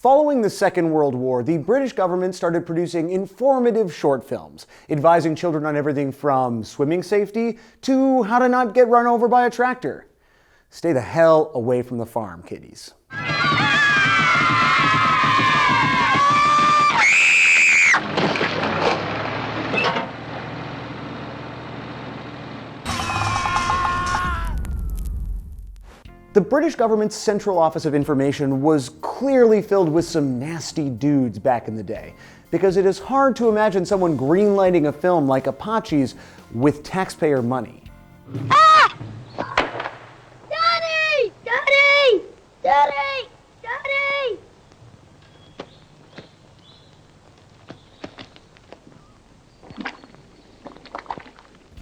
Following the Second World War, the British government started producing informative short films, advising children on everything from swimming safety to how to not get run over by a tractor. Stay the hell away from the farm, kiddies. The British government's Central Office of Information was clearly filled with some nasty dudes back in the day, because it is hard to imagine someone greenlighting a film like Apaches with taxpayer money. Ah! Daddy! Daddy! Daddy! Daddy!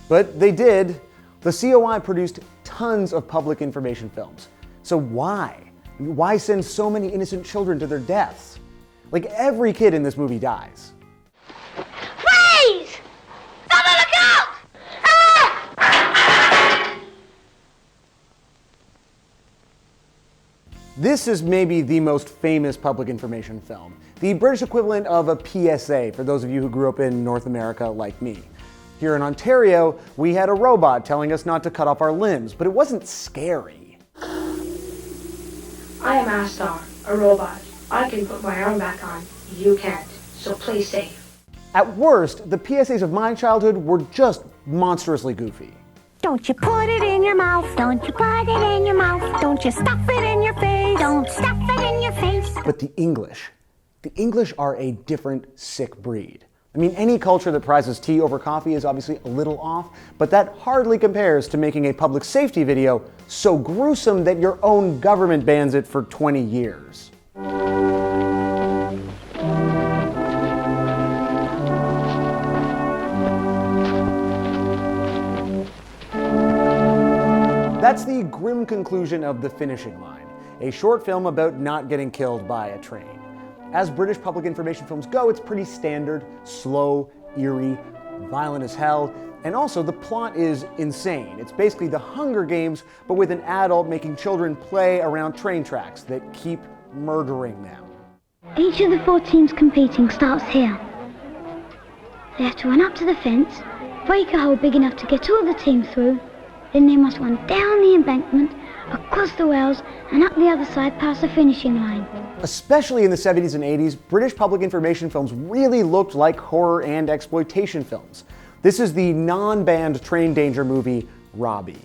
But they did. The COI produced tons of public information films. So why? Why send so many innocent children to their deaths? Like, every kid in this movie dies. Please! Someone look out! Ah! This is maybe the most famous public information film, the British equivalent of a PSA for those of you who grew up in North America like me. Here in Ontario, we had a robot telling us not to cut off our limbs, but it wasn't scary. I am Astar, a robot. I can put my arm back on. You can't, so play safe. At worst, the PSAs of my childhood were just monstrously goofy. Don't you put it in your mouth. Don't you put it in your mouth. Don't you stuff it in your face. Don't stuff it in your face. But the English are a different sick breed. I mean, any culture that prizes tea over coffee is obviously a little off, but that hardly compares to making a public safety video so gruesome that your own government bans it for 20 years. That's the grim conclusion of The Finishing Line, a short film about not getting killed by a train. As British public information films go, it's pretty standard, slow, eerie, violent as hell, and also the plot is insane. It's basically the Hunger Games, but with an adult making children play around train tracks that keep murdering them. Each of the 4 teams competing starts here. They have to run up to the fence, break a hole big enough to get all the team through, then they must run down the embankment, across the rails, and up the other side past the finishing line. Especially in the 70s and 80s, British public information films really looked like horror and exploitation films. This is the non-banned train danger movie, Robbie.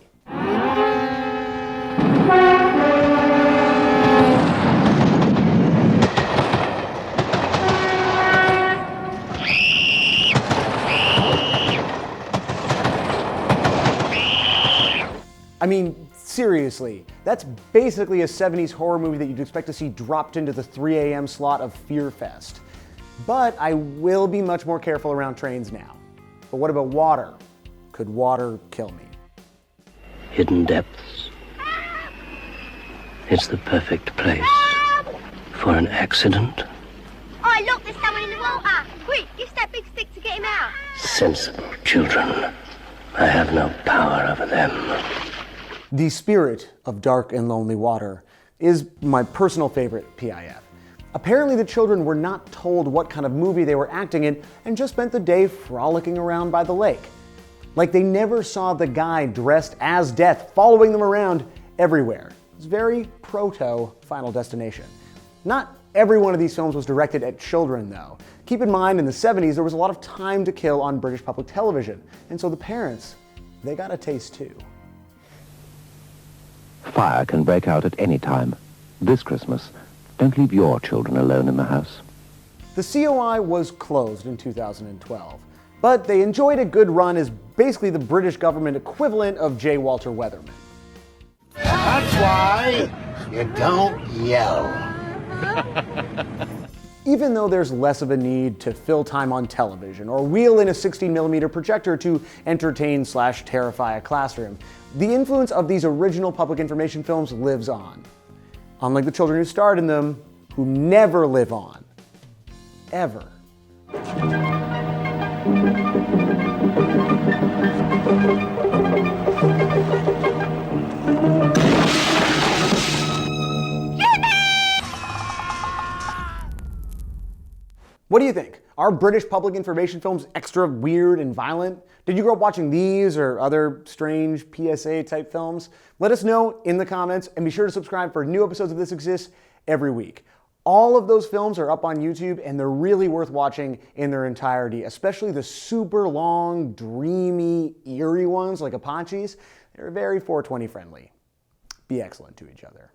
I mean, seriously, that's basically a 70s horror movie that you'd expect to see dropped into the 3 a.m. slot of Fear Fest. But I will be much more careful around trains now. But what about water? Could water kill me? Hidden depths. It's the perfect place for an accident. Oh, look, there's someone in the water. Quick, use that big stick to get him out. Sensible children. I have no power over them. The spirit of Dark and Lonely Water is my personal favorite PIF. Apparently the children were not told what kind of movie they were acting in and just spent the day frolicking around by the lake. Like they never saw the guy dressed as Death following them around everywhere. It's very proto Final Destination. Not every one of these films was directed at children though. Keep in mind in the 70s there was a lot of time to kill on British public television, and so the parents, they got a taste too. Fire can break out at any time. This Christmas, don't leave your children alone in the house. The COI was closed in 2012, but they enjoyed a good run as basically the British government equivalent of J. Walter Weatherman. That's why you don't yell. Even though there's less of a need to fill time on television or wheel in a 16mm projector to entertain/terrify a classroom, the influence of these original public information films lives on. Unlike the children who starred in them, who never live on. Ever. What do you think? Are British public information films extra weird and violent? Did you grow up watching these or other strange PSA type films? Let us know in the comments, and be sure to subscribe for new episodes of This Exists every week. All of those films are up on YouTube, and they're really worth watching in their entirety, especially the super long, dreamy, eerie ones like Apaches. They're very 420 friendly. Be excellent to each other.